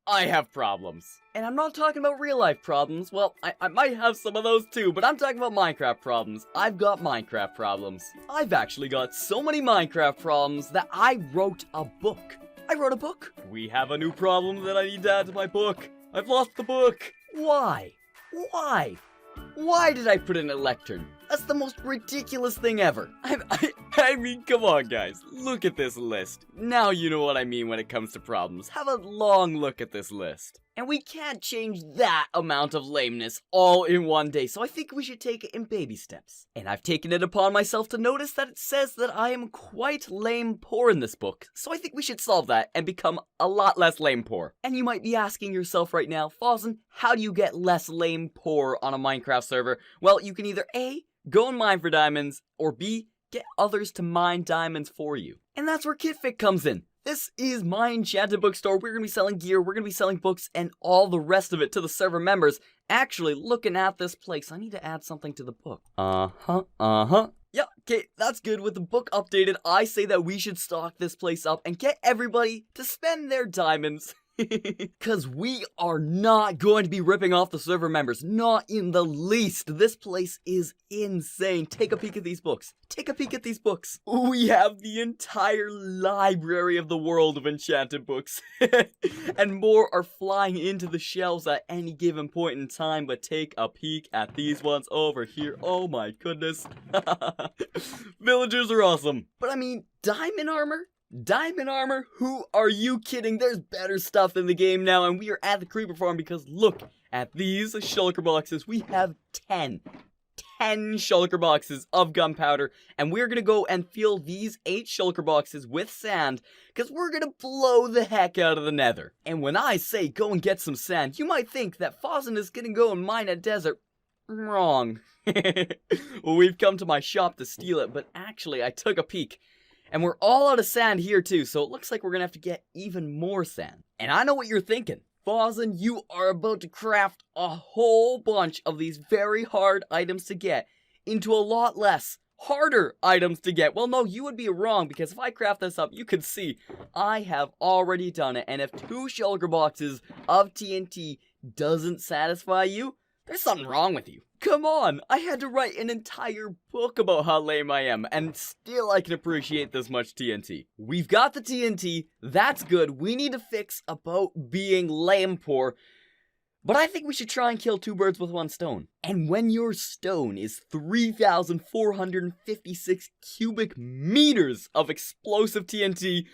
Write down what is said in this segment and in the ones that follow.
I have problems. And I'm not talking about real life problems. Well, I might have some of those too, but I'm talking about Minecraft problems. I've got Minecraft problems. I've actually got so many Minecraft problems that I wrote a book. I wrote a book. We have a new problem that I need to add to my book. I've lost the book. Why? Why? Why did I put in a lectern? That's the most ridiculous thing ever. I mean, come on, guys. Look at this list. Now you know what I mean when it comes to problems. Have a long look at this list. And we can't change that amount of lameness all in one day, so I think we should take it in baby steps. And I've taken it upon myself to notice that it says that I am quite lame poor in this book, so I think we should solve that and become a lot less lame poor. And you might be asking yourself right now, Fozzen, how do you get less lame poor on a Minecraft server? Well, you can either A, go and mine for diamonds, or B, get others to mine diamonds for you. And that's where Kitfit comes in. This is my enchanted bookstore. We're going to be selling gear, we're going to be selling books, and all the rest of it to the server members. Actually, looking at this place, I need to add something to the book. Yeah, okay, that's good. With the book updated, I say that we should stock this place up and get everybody to spend their diamonds. Because we are not going to be ripping off the server members, not in the least. This place is insane. Take a peek at these books. Take a peek at these books. We have the entire library of the world of enchanted books. And more are flying into the shelves at any given point in time, but take a peek at these ones over here. Oh my goodness. Villagers are awesome. But I mean, diamond armor? Diamond armor? Who are you kidding? There's better stuff in the game now, and we are at the creeper farm because look at these shulker boxes. We have 10 shulker boxes of gunpowder, and we're gonna go and fill these 8 shulker boxes with sand because we're gonna blow the heck out of the nether. And when I say go and get some sand, you might think that Fozzen is gonna go and mine a desert. Wrong. Well, we've come to my shop to steal it, but actually I took a peek. And we're all out of sand here too, so it looks like we're gonna have to get even more sand. And I know what you're thinking. Fozzen, you are about to craft a whole bunch of these very hard items to get into a lot less harder items to get. Well, no, you would be wrong, because if I craft this up, you can see I have already done it. And if 2 shulker boxes of TNT doesn't satisfy you, there's something wrong with you. Come on, I had to write an entire book about how lame I am, and still I can appreciate this much TNT. We've got the TNT, that's good. We need to fix about being lame poor, but I think we should try and kill 2 birds with 1 stone. And when your stone is 3,456 cubic meters of explosive TNT,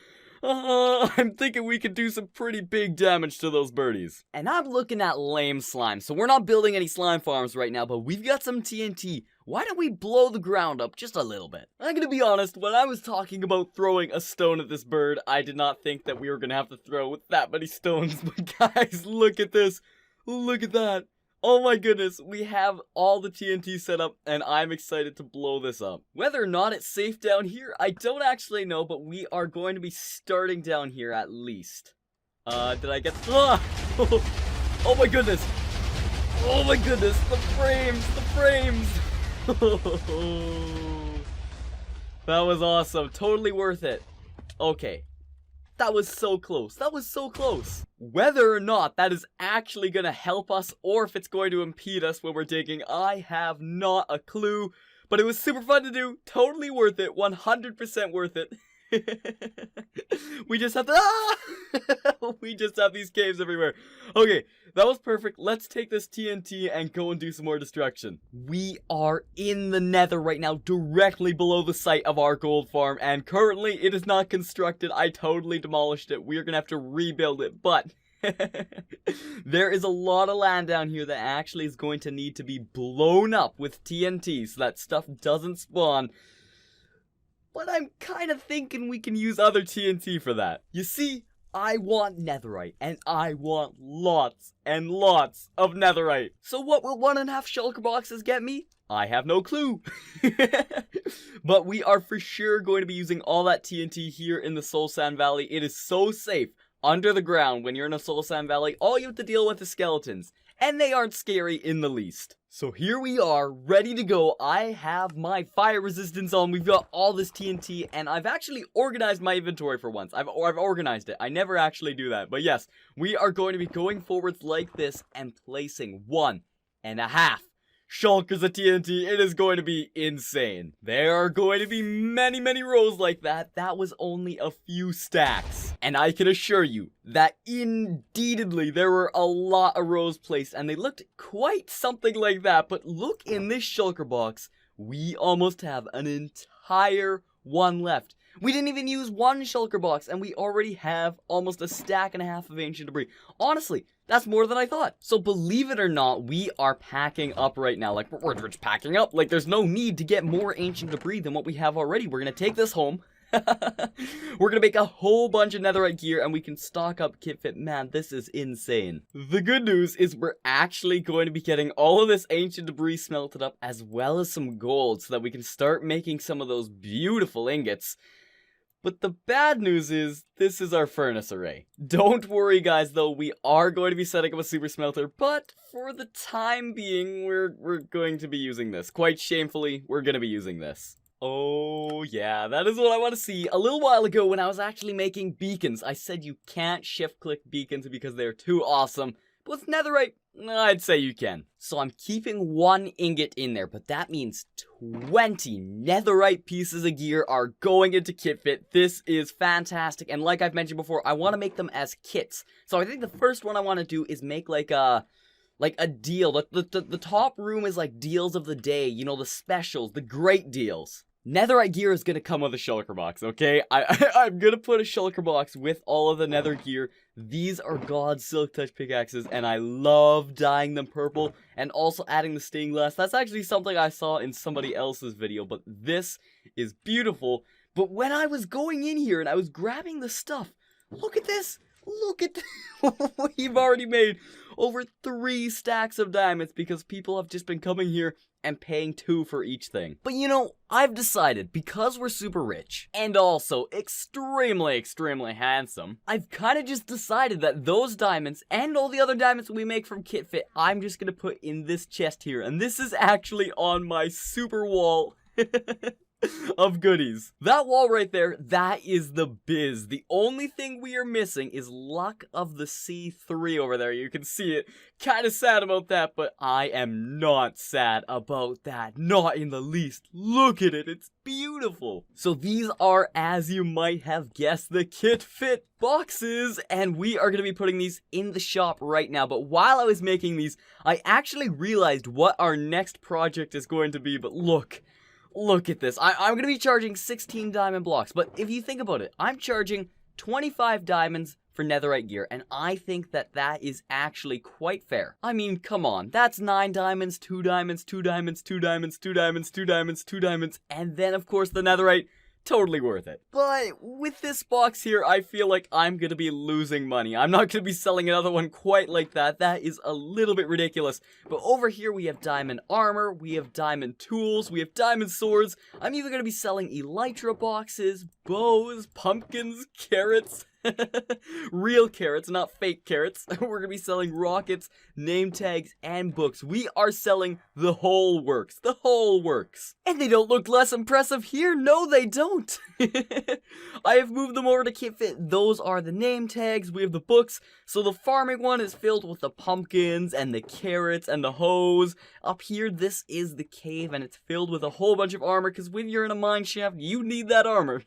I'm thinking we could do some pretty big damage to those birdies. And I'm looking at lame slime, so we're not building any slime farms right now, but we've got some TNT. Why don't we blow the ground up just a little bit? I'm gonna be honest, when I was talking about throwing a stone at this bird, I did not think that we were gonna have to throw with that many stones. But guys, look at this. Look at that. Oh my goodness, we have all the TNT set up, and I'm excited to blow this up. Whether or not it's safe down here, I don't actually know, but we are going to be starting down here at least. Did I get... Ah! Oh my goodness! Oh my goodness, the frames! The frames! That was awesome, totally worth it. Okay. That was so close. That was so close. Whether or not that is actually going to help us or if it's going to impede us when we're digging, I have not a clue. But it was super fun to do. Totally worth it. 100% worth it. We just have to... We just have these caves everywhere. Okay, that was perfect. Let's take this TNT and go and do some more destruction. We are in the nether right now, directly below the site of our gold farm, and currently it is not constructed. I totally demolished it. We are gonna have to rebuild it, but there is a lot of land down here that actually is going to need to be blown up with TNT so that stuff doesn't spawn. But I'm kind of thinking we can use other TNT for that. You see, I want netherite, and I want lots and lots of netherite. So what will 1.5 shulker boxes get me? I have no clue. But we are for sure going to be using all that TNT here in the Soul Sand Valley. It is so safe. under the ground when you're in a Soul Sand Valley, all you have to deal with is skeletons. And they aren't scary in the least. So here we are, ready to go. I have my fire resistance on. We've got all this TNT, and I've actually organized my inventory for once. I've organized it. I never actually do that. But yes, we are going to be going forwards like this and placing 1.5 shulkers of TNT. It is going to be insane. There are going to be many, many rows like that. That was only a few stacks. And I can assure you that indeedly there were a lot of rows placed, and they looked quite something like that. But look in this shulker box. We almost have an entire one left. We didn't even use one shulker box, and we already have almost a stack and a half of ancient debris. Honestly, that's more than I thought. So believe it or not, we are packing up right now. Like, we're just packing up. Like, there's no need to get more ancient debris than what we have already. We're going to take this home. We're gonna make a whole bunch of netherite gear, and we can stock up kit fit. Man, this is insane. The good news is we're actually going to be getting all of this ancient debris smelted up, as well as some gold, so that we can start making some of those beautiful ingots. But the bad news is, this is our furnace array. Don't worry guys though, we are going to be setting up a super smelter, but for the time being, we're going to be using this. Quite shamefully, we're gonna be using this. Oh yeah, that is what I want to see. A little while ago when I was actually making beacons, I said you can't shift click beacons because they're too awesome. But with netherite, I'd say you can. So I'm keeping 1 ingot in there, but that means 20 netherite pieces of gear are going into kit fit. This is fantastic, and like I've mentioned before, I want to make them as kits. So I think the first one I want to do is make like a deal. The top room is like deals of the day, you know, the specials, the great deals. Netherite gear is gonna come with a shulker box, okay? I'm gonna put a shulker box with all of the nether gear. These are God's Silk Touch pickaxes, and I love dyeing them purple, and also adding the stained glass. That's actually something I saw in somebody else's video, but this is beautiful. But when I was going in here and I was grabbing the stuff, look at this! Look at we've already made over 3 stacks of diamonds because people have just been coming here and paying 2 for each thing. But you know, I've decided, because we're super rich, and also extremely, extremely handsome, I've kind of just decided that those diamonds, and all the other diamonds we make from kit fit, I'm just gonna put in this chest here, and this is actually on my super wall. Of goodies. That wall right there, that is the biz. The only thing we are missing is Luck of the C3 over there. You can see it. Kind of sad about that, but I am not sad about that. Not in the least. Look at it. It's beautiful. So these are, as you might have guessed, the kit fit boxes, and we are going to be putting these in the shop right now. But while I was making these, I actually realized what our next project is going to be. But look at this. I'm going to be charging 16 diamond blocks, but if you think about it, I'm charging 25 diamonds for netherite gear, and I think that that is actually quite fair. I mean, come on, that's 9 diamonds, 2 diamonds, 2 diamonds, 2 diamonds, 2 diamonds, 2 diamonds, 2 diamonds, and then of course the netherite. Totally worth it. But with this box here, I feel like I'm gonna be losing money. I'm not gonna be selling another one quite like that. That is a little bit ridiculous. But over here we have diamond armor, we have diamond tools, we have diamond swords. I'm even gonna be selling elytra boxes, bows, pumpkins, carrots. Real carrots, not fake carrots. We're gonna be selling rockets, name tags, and books. We are selling the whole works. The whole works. And they don't look less impressive here. No, they don't. I have moved them over to kit fit. Those are the name tags. We have the books. So the farming one is filled with the pumpkins and the carrots and the hoes. Up here, this is the cave, and it's filled with a whole bunch of armor, because when you're in a mine shaft, you need that armor.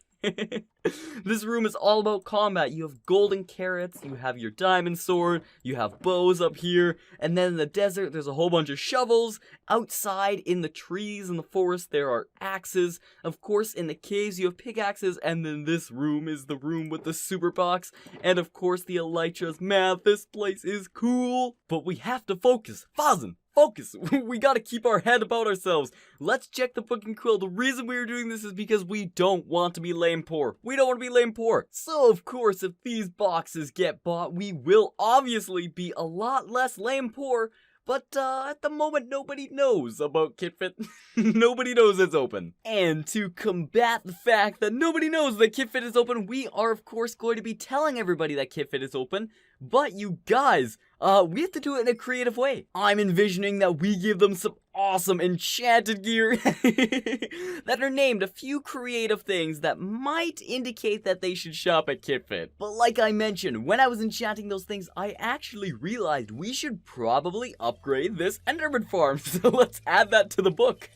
This room is all about combat. You have golden carrots, you have your diamond sword, you have bows up here, and then in the desert there's a whole bunch of shovels. Outside in the trees in the forest there are axes. Of course in the caves you have pickaxes, and then this room is the room with the super box, and of course the elytras. Man, this place is cool. But we have to focus. Fozzen! Focus! We gotta keep our head about ourselves. Let's check the book and quill. The reason we are doing this is because we don't want to be lame poor. We don't want to be lame poor. So of course, if these boxes get bought, we will obviously be a lot less lame poor. But at the moment, nobody knows about KitFit. Nobody knows it's open. And to combat the fact that nobody knows that KitFit is open, we are of course going to be telling everybody that KitFit is open. But you guys, we have to do it in a creative way. I'm envisioning that we give them some awesome enchanted gear that are named a few creative things that might indicate that they should shop at KitFit. But like I mentioned, when I was enchanting those things, I actually realized we should probably upgrade this Enderman farm. So let's add that to the book.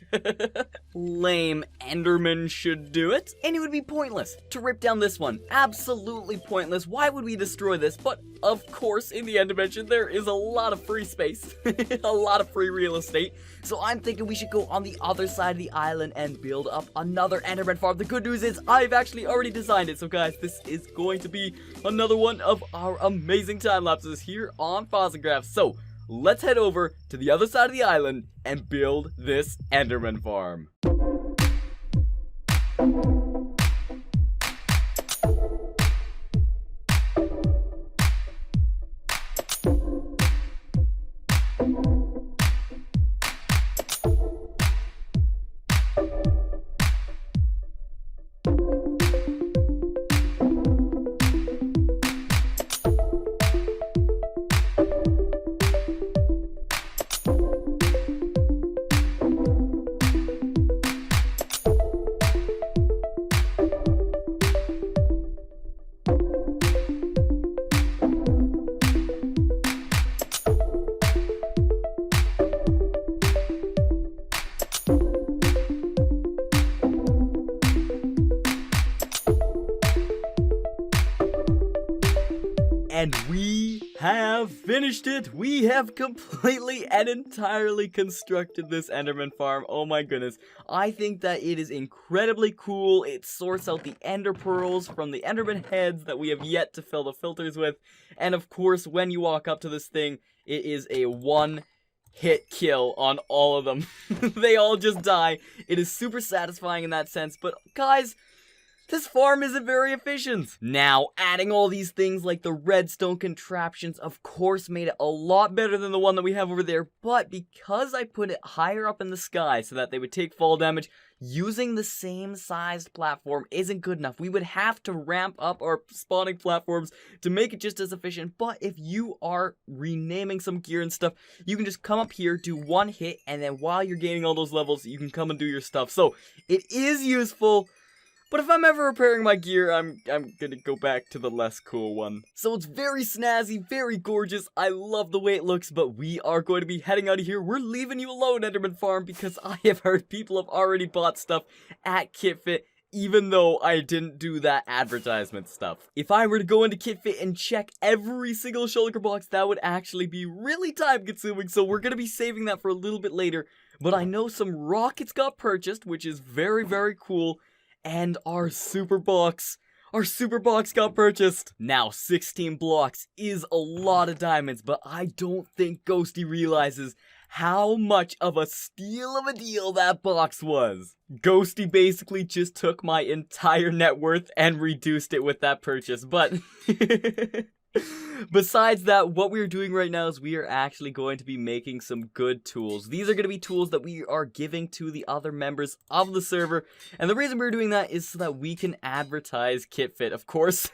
Lame Enderman should do it. And it would be pointless to rip down this one. Absolutely pointless. Why would we destroy this? But of course, in the end dimension, there is a lot of free space. A lot of free real estate. So I'm thinking we should go on the other side of the island and build up another Enderman farm. The good news is I've actually already designed it. So guys, this is going to be another one of our amazing time lapses here on FozzenCraft. So let's head over to the other side of the island and build this Enderman farm. And we have finished it. We have completely and entirely constructed this Enderman farm. Oh my goodness. I think that it is incredibly cool. It sorts out the Ender pearls from the Enderman heads that we have yet to fill the filters with. And of course, when you walk up to this thing, it is a one-hit kill on all of them. They all just die. It is super satisfying in that sense. But guys, this farm isn't very efficient. Now, adding all these things like the redstone contraptions, of course, made it a lot better than the one that we have over there. But because I put it higher up in the sky so that they would take fall damage, using the same sized platform isn't good enough. We would have to ramp up our spawning platforms to make it just as efficient. But if you are renaming some gear and stuff, you can just come up here, do one hit, and then while you're gaining all those levels, you can come and do your stuff. So, it is useful. But if I'm ever repairing my gear, I'm gonna go back to the less cool one. So it's very snazzy, very gorgeous. I love the way it looks, but we are going to be heading out of here. We're leaving you alone, Enderman Farm, because I have heard people have already bought stuff at KitFit, even though I didn't do that advertisement stuff. If I were to go into KitFit and check every single shulker box, that would actually be really time consuming, so we're gonna be saving that for a little bit later. But I know some rockets got purchased, which is very, very cool. And our super box got purchased. Now, 16 blocks is a lot of diamonds, but I don't think Ghosty realizes how much of a steal of a deal that box was. Ghosty basically just took my entire net worth and reduced it with that purchase, but besides that, what we're doing right now is we are actually going to be making some good tools. These are going to be tools that we are giving to the other members of the server. And the reason we're doing that is so that we can advertise KitFit, of course.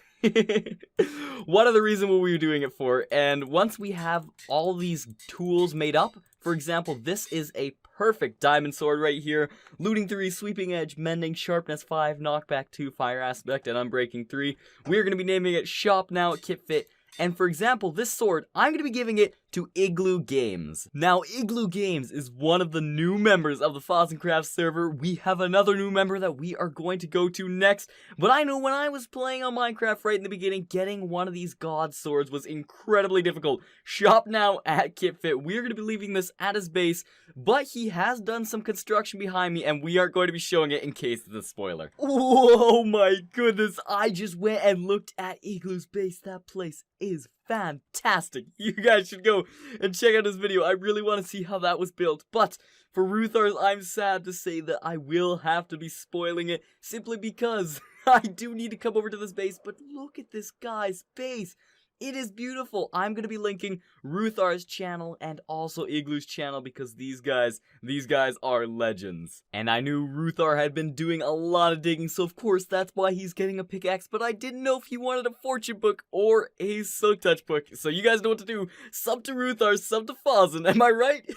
What other reason were we doing it for? And once we have all these tools made up, for example, this is a perfect diamond sword right here. Looting 3, sweeping edge, mending, sharpness 5, knockback 2, fire aspect, and unbreaking 3. We're going to be naming it Shop Now at KitFit. And for example, this sword, I'm going to be giving it to Igloo Games. Now, Igloo Games is one of the new members of the FozzenCraft server. We have another new member that we are going to go to next. But I know when I was playing on Minecraft right in the beginning, getting one of these god swords was incredibly difficult. Shop Now at KitFit. We're going to be leaving this at his base, but he has done some construction behind me, and we are going to be showing it in case it's a spoiler. Oh my goodness, I just went and looked at Igloo's base. That place is fantastic. You guys should go and check out this video. I really want to see how that was built. But for Ruthar, I'm sad to say that I will have to be spoiling it simply because I do need to come over to this base. But look at this guy's base. It is beautiful. I'm gonna be linking Ruthar's channel and also Igloo's channel because these guys are legends. And I knew Ruthar had been doing a lot of digging, so of course that's why he's getting a pickaxe, but I didn't know if he wanted a fortune book or a silk touch book. So you guys know what to do. Sub to Ruthar, sub to Fozzen, am I right?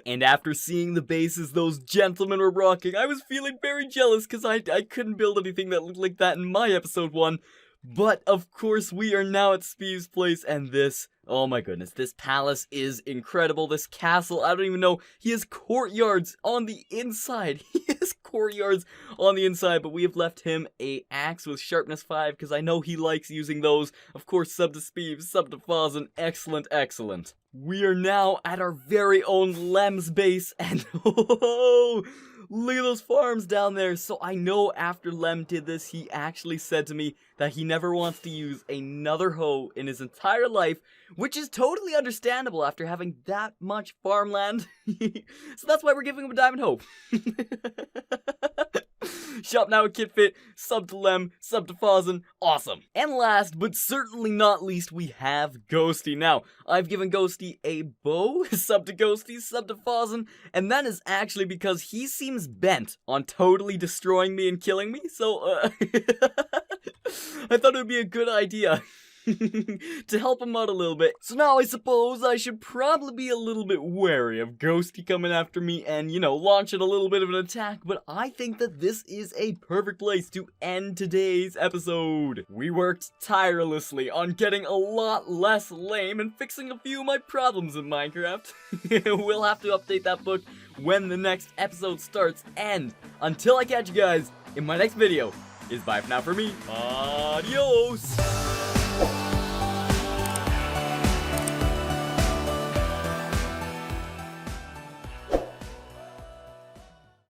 And after seeing the bases those gentlemen were rocking, I was feeling very jealous because I couldn't build anything that looked like that in my episode 1. But, of course, we are now at Spee's place, and this, oh my goodness, this palace is incredible. This castle, I don't even know, he has courtyards on the inside. He has courtyards on the inside, but we have left him a axe with sharpness 5, because I know he likes using those. Of course, sub to Spee, sub to Fozzen, excellent, excellent. We are now at our very own Lem's base, and oh, look at those farms down there. So I know after Lem did this, he actually said to me that he never wants to use another hoe in his entire life, which is totally understandable after having that much farmland. So that's why we're giving him a diamond hoe. Shop now at KitFit, sub to Lem, sub to Fozzen, awesome. And last, but certainly not least, we have Ghosty. Now, I've given Ghosty a bow, sub to Ghosty, sub to Fozzen, and that is actually because he seems bent on totally destroying me and killing me, so, I thought it would be a good idea to help him out a little bit. So now I suppose I should probably be a little bit wary of Ghosty coming after me and, you know, launching a little bit of an attack, but I think that this is a perfect place to end today's episode. We worked tirelessly on getting a lot less lame and fixing a few of my problems in Minecraft. We'll have to update that book when the next episode starts, and until I catch you guys in my next video, is bye for now for me. Adios!